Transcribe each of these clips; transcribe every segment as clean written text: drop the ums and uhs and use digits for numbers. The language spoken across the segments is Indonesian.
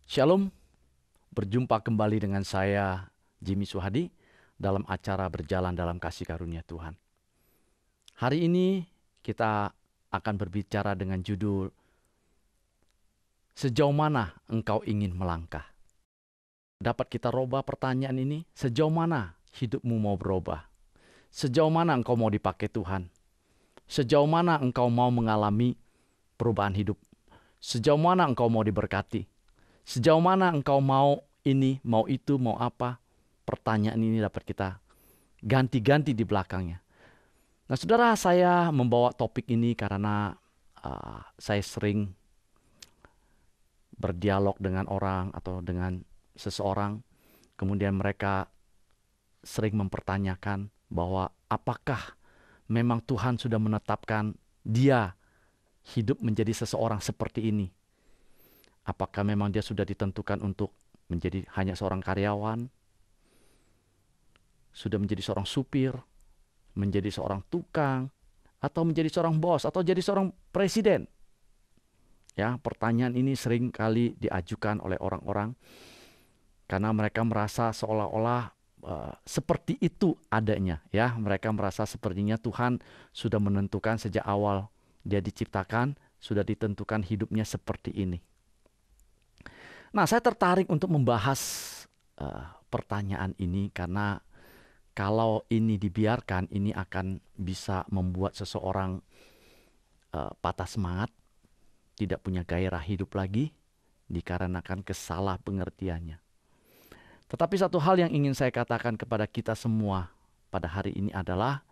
Shalom, berjumpa kembali dengan saya Jimmy Suhadi dalam acara Berjalan dalam Kasih Karunia Tuhan. Hari ini kita akan berbicara dengan judul Sejauh mana engkau ingin melangkah? Dapat kita robah pertanyaan ini, sejauh mana hidupmu mau berubah? Sejauh mana engkau mau dipakai Tuhan? Sejauh mana engkau mau mengalami perubahan hidup? Sejauh mana engkau mau diberkati? Sejauh mana engkau mau ini, mau itu, mau apa? Pertanyaan ini dapat kita ganti-ganti di belakangnya. Nah, saudara, saya membawa topik ini karena saya sering berdialog dengan orang atau dengan seseorang. Kemudian mereka sering mempertanyakan bahwa apakah memang Tuhan sudah menetapkan dia hidup menjadi seseorang seperti ini? Apakah memang dia sudah ditentukan untuk menjadi hanya seorang karyawan? Sudah menjadi seorang supir? Menjadi seorang tukang? Atau menjadi seorang bos? Atau jadi seorang presiden? Ya, pertanyaan ini sering kali diajukan oleh orang-orang karena mereka merasa seolah-olah seperti itu adanya, ya. Mereka merasa sepertinya Tuhan sudah menentukan sejak awal dia diciptakan, sudah ditentukan hidupnya seperti ini. Nah, saya tertarik untuk membahas pertanyaan ini karena kalau ini dibiarkan, ini akan bisa membuat seseorang patah semangat, tidak punya gairah hidup lagi dikarenakan kesalah pengertiannya. Tetapi satu hal yang ingin saya katakan kepada kita semua pada hari ini adalah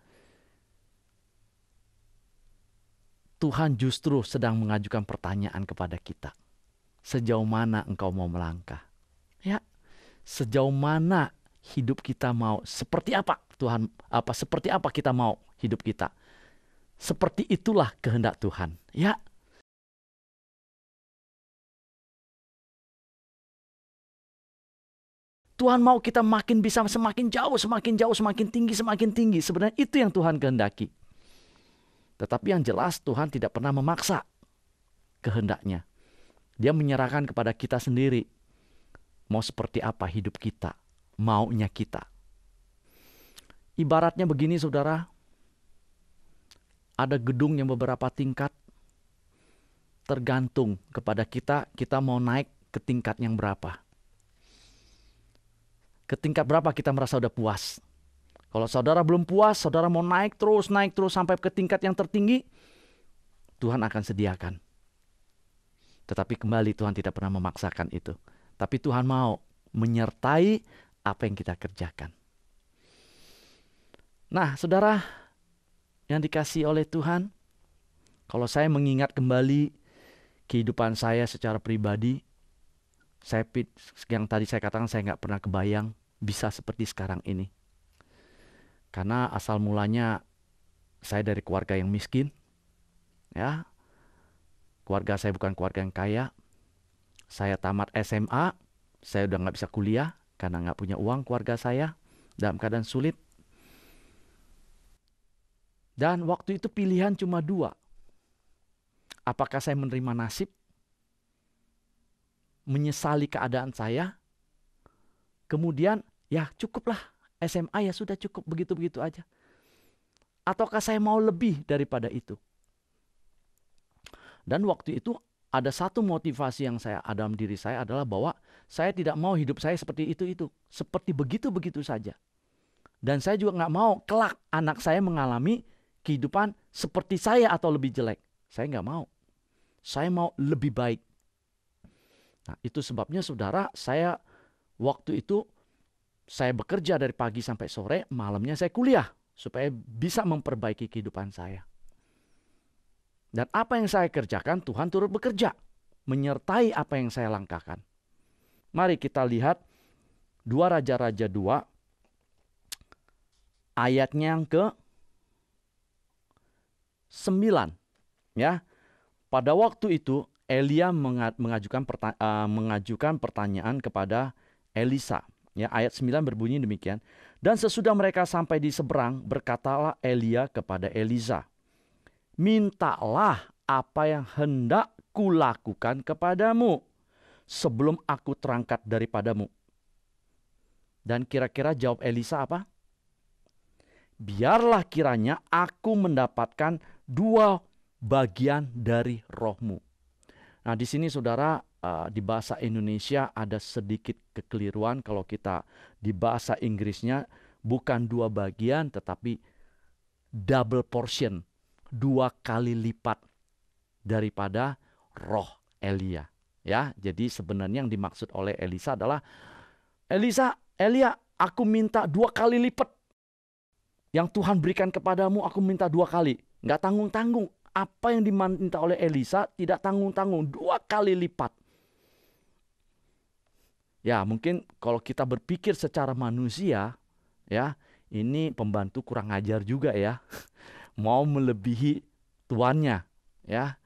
Tuhan justru sedang mengajukan pertanyaan kepada kita. Sejauh mana engkau mau melangkah? Ya, sejauh mana hidup kita mau? Seperti apa Tuhan? Seperti apa kita mau hidup kita? Seperti itulah kehendak Tuhan. Ya, Tuhan mau kita makin bisa semakin jauh, semakin tinggi. Sebenarnya itu yang Tuhan kehendaki. Tetapi yang jelas Tuhan tidak pernah memaksa kehendaknya. Dia menyerahkan kepada kita sendiri. Mau seperti apa hidup kita, maunya kita. Ibaratnya begini saudara, ada gedung yang beberapa tingkat, tergantung kepada kita mau naik ke tingkat yang berapa. Ke tingkat berapa kita merasa udah puas. Kalau saudara belum puas, saudara mau naik terus sampai ke tingkat yang tertinggi, Tuhan akan sediakan. Tetapi kembali Tuhan tidak pernah memaksakan itu. Tapi Tuhan mau menyertai apa yang kita kerjakan. Nah, saudara yang dikasihi oleh Tuhan, kalau saya mengingat kembali kehidupan saya secara pribadi, yang tadi saya katakan saya nggak pernah kebayang bisa seperti sekarang ini. Karena asal mulanya saya dari keluarga yang miskin, ya. Keluarga saya bukan keluarga yang kaya. Saya tamat SMA, saya udah nggak bisa kuliah karena nggak punya uang. Keluarga saya dalam keadaan sulit. Dan waktu itu pilihan cuma dua. Apakah saya menerima nasib, menyesali keadaan saya, kemudian ya cukuplah SMA, ya sudah cukup begitu-begitu aja. Ataukah saya mau lebih daripada itu? Dan waktu itu ada satu motivasi yang saya ada dalam diri saya adalah bahwa saya tidak mau hidup saya seperti itu. Seperti begitu-begitu saja. Dan saya juga nggak mau kelak anak saya mengalami kehidupan seperti saya atau lebih jelek. Saya nggak mau. Saya mau lebih baik. Nah, itu sebabnya saudara, saya waktu itu saya bekerja dari pagi sampai sore, malamnya saya kuliah supaya bisa memperbaiki kehidupan saya. Dan apa yang saya kerjakan, Tuhan turut bekerja, menyertai apa yang saya langkahkan. Mari kita lihat 2 Raja-Raja 2, ayatnya yang ke-9. Ya, pada waktu itu Elia mengajukan pertanyaan kepada Elisa. Ya, ayat 9 berbunyi demikian. Dan sesudah mereka sampai di seberang, berkatalah Elia kepada Elisa, mintalah apa yang hendak kulakukan kepadamu, sebelum aku terangkat daripadamu. Dan kira-kira jawab Elisa apa? Biarlah kiranya aku mendapatkan 2 bagian dari rohmu. Nah, di sini saudara, di bahasa Indonesia ada sedikit kekeliruan. Kalau kita di bahasa Inggrisnya bukan 2 bagian tetapi double portion, 2 kali lipat daripada roh Elia. Ya, jadi sebenarnya yang dimaksud oleh Elisa adalah, Elia, aku minta 2 kali lipat. Yang Tuhan berikan kepadamu aku minta 2 kali. Nggak tanggung-tanggung. Apa yang diminta oleh Elisa tidak tanggung-tanggung, 2 kali lipat. Ya, mungkin kalau kita berpikir secara manusia, ya, ini pembantu kurang ajar juga ya. Mau melebihi tuannya, ya.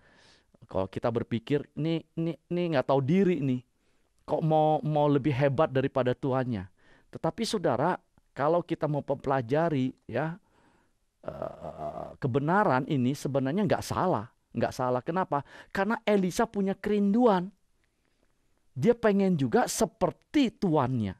Kalau kita berpikir, ini nggak tahu diri nih. Kok mau lebih hebat daripada tuannya. Tetapi saudara, kalau kita mau mempelajari, ya, kebenaran ini sebenarnya nggak salah. Nggak salah. Kenapa? Karena Elisa punya kerinduan. Dia pengen juga seperti tuannya.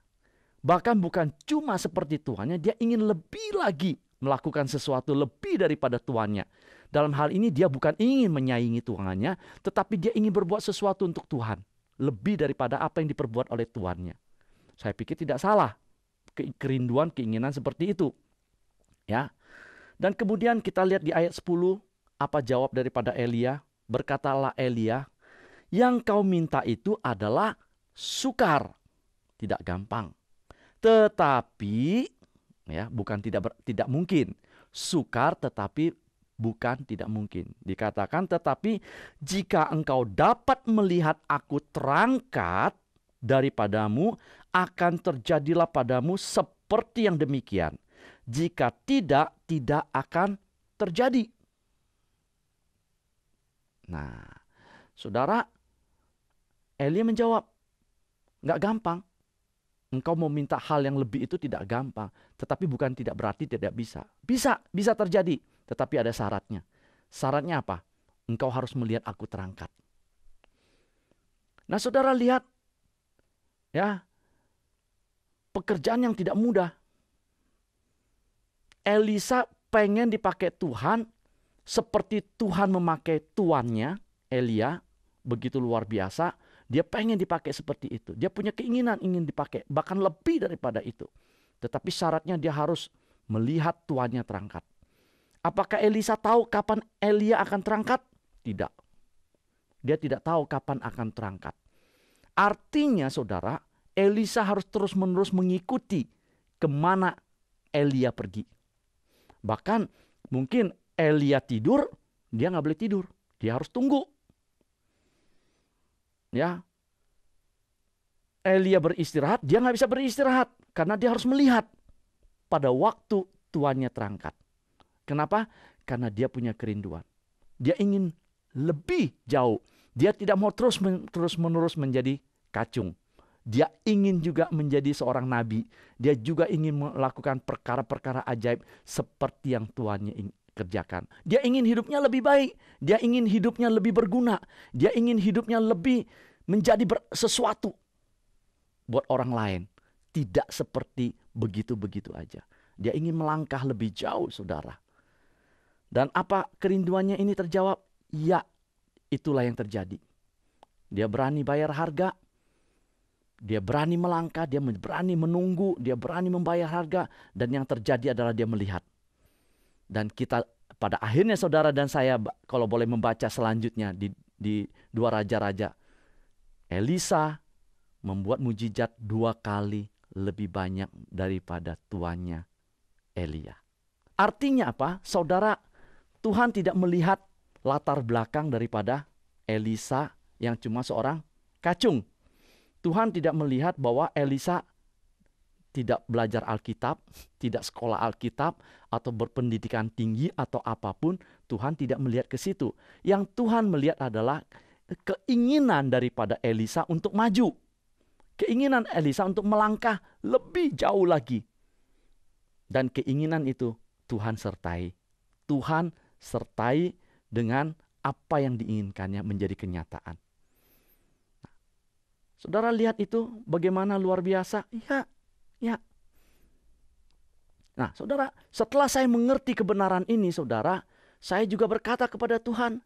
Bahkan bukan cuma seperti tuannya, dia ingin lebih lagi melakukan sesuatu lebih daripada tuannya. Dalam hal ini dia bukan ingin menyaingi tuannya, tetapi dia ingin berbuat sesuatu untuk Tuhan. Lebih daripada apa yang diperbuat oleh tuannya. Saya pikir tidak salah. Kerinduan, keinginan seperti itu. Ya. Dan kemudian kita lihat di ayat 10, apa jawab daripada Elia? Berkatalah Elia, yang kau minta itu adalah sukar, tidak gampang. Tetapi, ya, bukan tidak mungkin. Sukar tetapi bukan tidak mungkin. Dikatakan, tetapi jika engkau dapat melihat aku terangkat daripadamu, akan terjadilah padamu seperti yang demikian. Jika tidak akan terjadi. Nah, saudara, Elia menjawab, nggak gampang. Engkau mau minta hal yang lebih itu tidak gampang. Tetapi bukan tidak berarti tidak bisa. Bisa terjadi. Tetapi ada syaratnya. Syaratnya apa? Engkau harus melihat aku terangkat. Nah, saudara lihat, ya, pekerjaan yang tidak mudah. Elisa pengen dipakai Tuhan seperti Tuhan memakai tuannya, Elia, begitu luar biasa. Dia pengen dipakai seperti itu. Dia punya keinginan ingin dipakai, bahkan lebih daripada itu. Tetapi syaratnya dia harus melihat tuannya terangkat. Apakah Elisa tahu kapan Elia akan terangkat? Tidak. Dia tidak tahu kapan akan terangkat. Artinya saudara, Elisa harus terus-menerus mengikuti kemana Elia pergi. Bahkan mungkin Elia tidur, dia nggak boleh tidur. Dia harus tunggu. Ya, Elia beristirahat, dia nggak bisa beristirahat karena dia harus melihat pada waktu tuannya terangkat. Kenapa? Karena dia punya kerinduan. Dia ingin lebih jauh. Dia tidak mau terus-menerus menjadi kacung. Dia ingin juga menjadi seorang nabi. Dia juga ingin melakukan perkara-perkara ajaib seperti yang tuannya kerjakan. Dia ingin hidupnya lebih baik. Dia ingin hidupnya lebih berguna. Dia ingin hidupnya lebih menjadi sesuatu buat orang lain. Tidak seperti begitu-begitu aja. Dia ingin melangkah lebih jauh, saudara. Dan apa kerinduannya ini terjawab? Ya, itulah yang terjadi. Dia berani bayar harga. Dia berani melangkah, dia berani menunggu, dia berani membayar harga. Dan yang terjadi adalah dia melihat. Dan kita pada akhirnya saudara dan saya kalau boleh membaca selanjutnya di 2 Raja-Raja. Elisa membuat mujizat 2 kali lebih banyak daripada tuannya Elia. Artinya apa? Saudara, Tuhan tidak melihat latar belakang daripada Elisa yang cuma seorang kacung. Tuhan tidak melihat bahwa Elisa tidak belajar Alkitab, tidak sekolah Alkitab, atau berpendidikan tinggi atau apapun. Tuhan tidak melihat ke situ. Yang Tuhan melihat adalah keinginan daripada Elisa untuk maju. Keinginan Elisa untuk melangkah lebih jauh lagi. Dan keinginan itu Tuhan sertai. Tuhan sertai dengan apa yang diinginkannya menjadi kenyataan. Saudara lihat itu bagaimana luar biasa. Ya, ya. Nah, saudara, setelah saya mengerti kebenaran ini, saudara, saya juga berkata kepada Tuhan,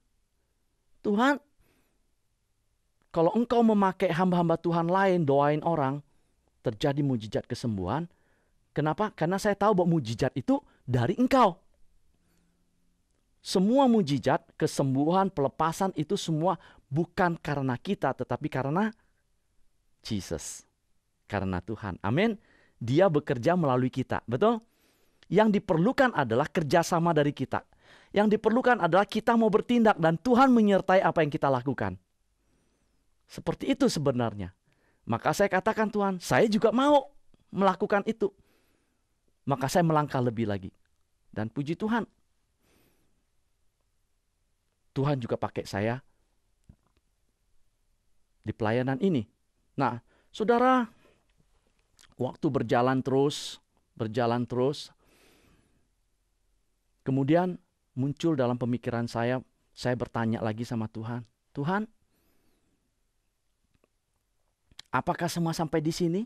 Tuhan, kalau Engkau memakai hamba-hamba Tuhan lain, doain orang, terjadi mujizat kesembuhan. Kenapa? Karena saya tahu bahwa mujizat itu dari Engkau. Semua mujizat, kesembuhan, pelepasan itu semua bukan karena kita, tetapi karena Jesus. Karena Tuhan. Amin. Dia bekerja melalui kita. Betul? Yang diperlukan adalah kerjasama dari kita. Yang diperlukan adalah kita mau bertindak dan Tuhan menyertai apa yang kita lakukan. Seperti itu sebenarnya. Maka saya katakan, Tuhan, saya juga mau melakukan itu. Maka saya melangkah lebih lagi. Dan puji Tuhan, Tuhan juga pakai saya di pelayanan ini. Nah, saudara, waktu berjalan terus. Kemudian muncul dalam pemikiran saya bertanya lagi sama Tuhan. Tuhan, apakah semua sampai di sini?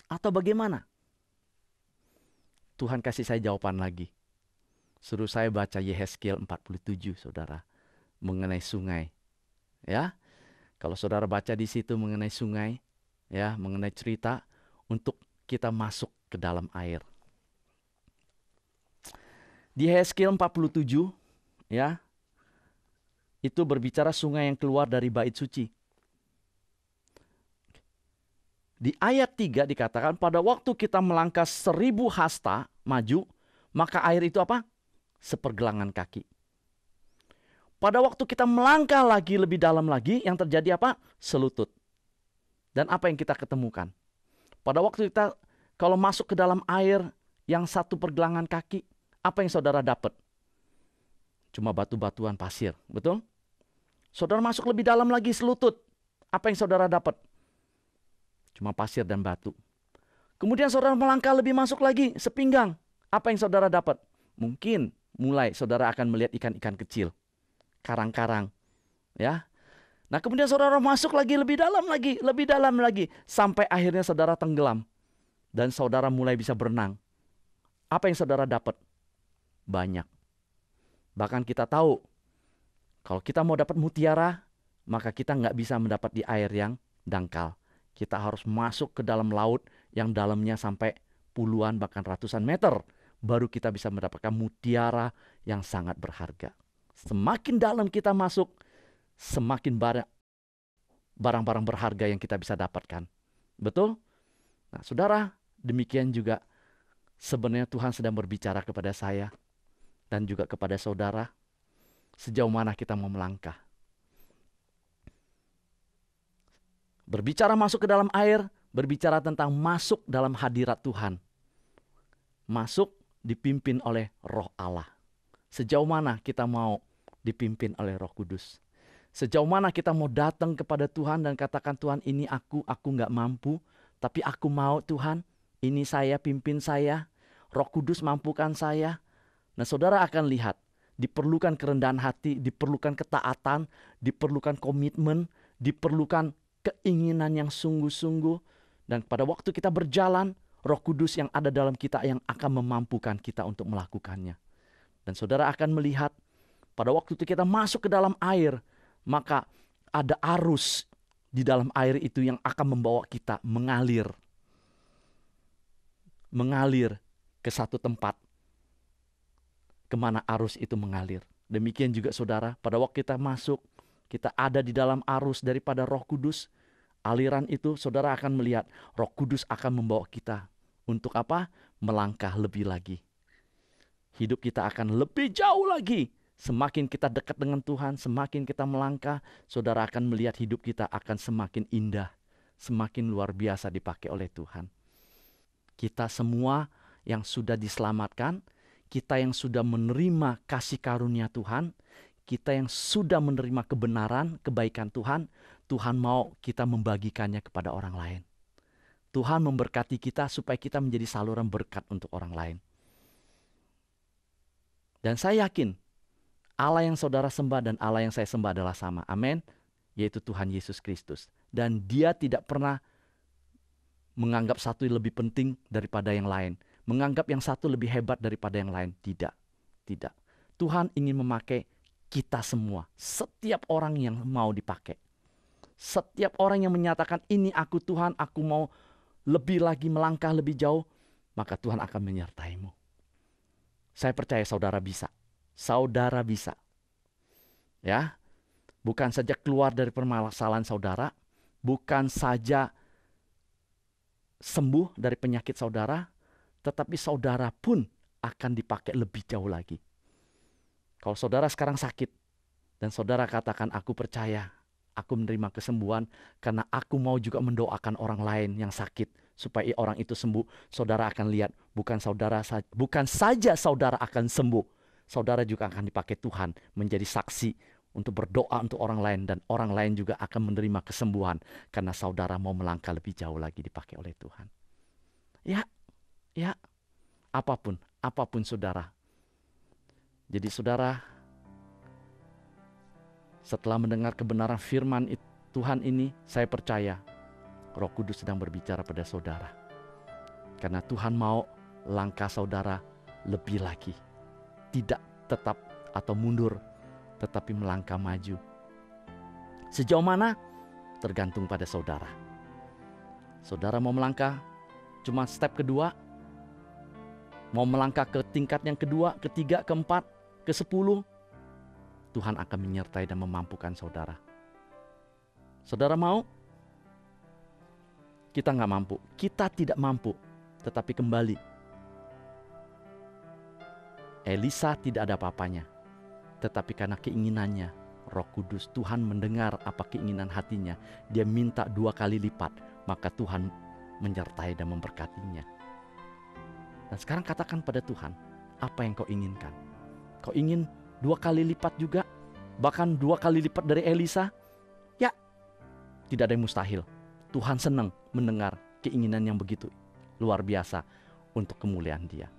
Atau bagaimana? Tuhan kasih saya jawaban lagi. Suruh saya baca Yehezkiel 47, saudara. Mengenai sungai. Ya, kalau saudara baca di situ mengenai sungai, ya, mengenai cerita untuk kita masuk ke dalam air. Di Yehezkiel 47, ya, itu berbicara sungai yang keluar dari bait suci. Di ayat 3 dikatakan, pada waktu kita melangkah 1000 hasta maju, maka air itu apa? Sepergelangan kaki. Pada waktu kita melangkah lagi lebih dalam lagi, yang terjadi apa? Selutut. Dan apa yang kita ketemukan? Pada waktu kita kalau masuk ke dalam air yang 1 pergelangan kaki, apa yang saudara dapat? Cuma batu-batuan pasir, betul? Saudara masuk lebih dalam lagi selutut, apa yang saudara dapat? Cuma pasir dan batu. Kemudian saudara melangkah lebih masuk lagi, sepinggang, apa yang saudara dapat? Mungkin mulai saudara akan melihat ikan-ikan kecil, karang-karang, ya. Nah, kemudian saudara masuk lagi lebih dalam lagi, sampai akhirnya saudara tenggelam dan saudara mulai bisa berenang. Apa yang saudara dapat? Banyak. Bahkan kita tahu, kalau kita mau dapat mutiara, maka kita nggak bisa mendapat di air yang dangkal. Kita harus masuk ke dalam laut yang dalamnya sampai puluhan bahkan ratusan meter. Baru kita bisa mendapatkan mutiara yang sangat berharga. Semakin dalam kita masuk, semakin barang-barang berharga yang kita bisa dapatkan. Betul? Nah, saudara, demikian juga sebenarnya Tuhan sedang berbicara kepada saya dan juga kepada saudara. Sejauh mana kita mau melangkah. Berbicara masuk ke dalam air, berbicara tentang masuk dalam hadirat Tuhan. Masuk dipimpin oleh Roh Allah. Sejauh mana kita mau dipimpin oleh Roh Kudus. Sejauh mana kita mau datang kepada Tuhan dan katakan, Tuhan, ini aku nggak mampu, tapi aku mau Tuhan, ini saya, pimpin saya, Roh Kudus mampukan saya. Nah, saudara akan lihat, diperlukan kerendahan hati, diperlukan ketaatan, diperlukan komitmen, diperlukan keinginan yang sungguh-sungguh. Dan pada waktu kita berjalan, Roh Kudus yang ada dalam kita yang akan memampukan kita untuk melakukannya. Dan saudara akan melihat pada waktu itu kita masuk ke dalam air, maka ada arus di dalam air itu yang akan membawa kita mengalir ke satu tempat kemana arus itu mengalir. Demikian juga saudara, pada waktu kita masuk, kita ada di dalam arus daripada Roh Kudus. Aliran itu saudara akan melihat Roh Kudus akan membawa kita untuk apa? Melangkah lebih lagi. Hidup kita akan lebih jauh lagi. Semakin kita dekat dengan Tuhan, semakin kita melangkah, saudara akan melihat hidup kita akan semakin indah, semakin luar biasa dipakai oleh Tuhan. Kita semua yang sudah diselamatkan, kita yang sudah menerima kasih karunia Tuhan, kita yang sudah menerima kebenaran, kebaikan Tuhan, Tuhan mau kita membagikannya kepada orang lain. Tuhan memberkati kita supaya kita menjadi saluran berkat untuk orang lain. Dan saya yakin Allah yang saudara sembah dan Allah yang saya sembah adalah sama. Amin. yaitu Tuhan Yesus Kristus. Dan dia tidak pernah menganggap satu lebih penting daripada yang lain, menganggap yang satu lebih hebat daripada yang lain. Tidak. Tuhan ingin memakai kita semua, setiap orang yang mau dipakai. Setiap orang yang menyatakan, ini aku Tuhan, aku mau lebih lagi melangkah lebih jauh, maka Tuhan akan menyertaimu. Saya percaya saudara bisa. Saudara bisa. Ya, bukan saja keluar dari permasalahan saudara, bukan saja sembuh dari penyakit saudara, tetapi saudara pun akan dipakai lebih jauh lagi. Kalau saudara sekarang sakit, dan saudara katakan, aku percaya, aku menerima kesembuhan, karena aku mau juga mendoakan orang lain yang sakit, supaya orang itu sembuh. Saudara akan lihat, bukan saja saudara akan sembuh, saudara juga akan dipakai Tuhan menjadi saksi untuk berdoa untuk orang lain, dan orang lain juga akan menerima kesembuhan, karena saudara mau melangkah lebih jauh lagi dipakai oleh Tuhan. Ya, apapun saudara. Jadi saudara, setelah mendengar kebenaran firman Tuhan ini, saya percaya Roh Kudus sedang berbicara pada saudara. Karena Tuhan mau langkah saudara lebih lagi. Tidak tetap atau mundur, tetapi melangkah maju. Sejauh mana? Tergantung pada saudara. Saudara mau melangkah cuma step kedua, mau melangkah ke tingkat yang kedua, ketiga, keempat, ke-10, Tuhan akan menyertai dan memampukan saudara. Saudara mau? Kita nggak mampu, kita tidak mampu. Tetapi kembali, Elisa tidak ada apa-apanya, tetapi karena keinginannya, Roh Kudus, Tuhan mendengar apa keinginan hatinya, dia minta 2 kali lipat, maka Tuhan menyertai dan memberkatinya. Dan sekarang katakan pada Tuhan, apa yang kau inginkan? Kau ingin 2 kali lipat juga, bahkan 2 kali lipat dari Elisa? Ya, tidak ada yang mustahil. Tuhan senang mendengar keinginan yang begitu luar biasa untuk kemuliaan Dia.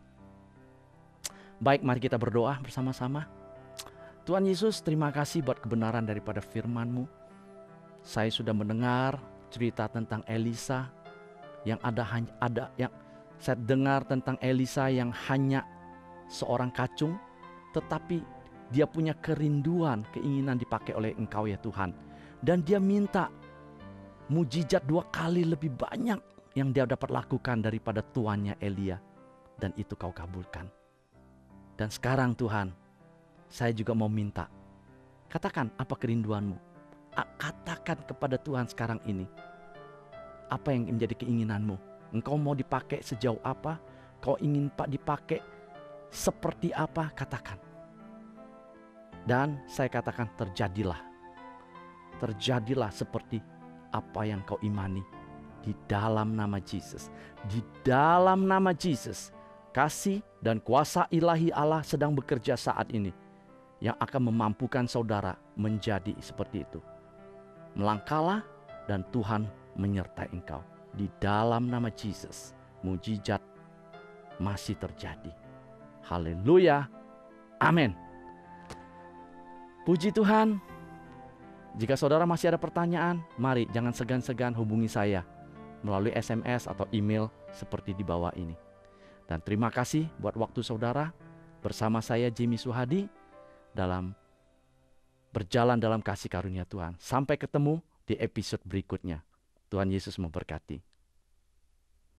Baik, mari kita berdoa bersama-sama. Tuhan Yesus, terima kasih buat kebenaran daripada firman-Mu. Saya sudah mendengar cerita tentang Elisa yang yang saya dengar tentang Elisa yang hanya seorang kacung, tetapi dia punya kerinduan, keinginan dipakai oleh Engkau ya Tuhan. Dan dia minta mujizat 2 kali lebih banyak yang dia dapat lakukan daripada tuannya Elia. Dan itu Kau kabulkan. Dan sekarang Tuhan, saya juga mau minta, katakan apa kerinduanmu. Katakan kepada Tuhan sekarang ini, apa yang menjadi keinginanmu. Engkau mau dipakai sejauh apa? Kau ingin dipakai seperti apa? Katakan. Dan saya katakan terjadilah. Terjadilah seperti apa yang kau imani. Di dalam nama Yesus. Di dalam nama Yesus. Kasih dan kuasa ilahi Allah sedang bekerja saat ini. Yang akan memampukan saudara menjadi seperti itu. Melangkahlah dan Tuhan menyertai engkau. Di dalam nama Yesus. Mujizat masih terjadi. Haleluya. Amin. Puji Tuhan. Jika saudara masih ada pertanyaan, mari jangan segan-segan hubungi saya melalui SMS atau email seperti di bawah ini. Dan terima kasih buat waktu saudara bersama saya Jimmy Suhadi dalam berjalan dalam kasih karunia Tuhan. Sampai ketemu di episode berikutnya. Tuhan Yesus memberkati.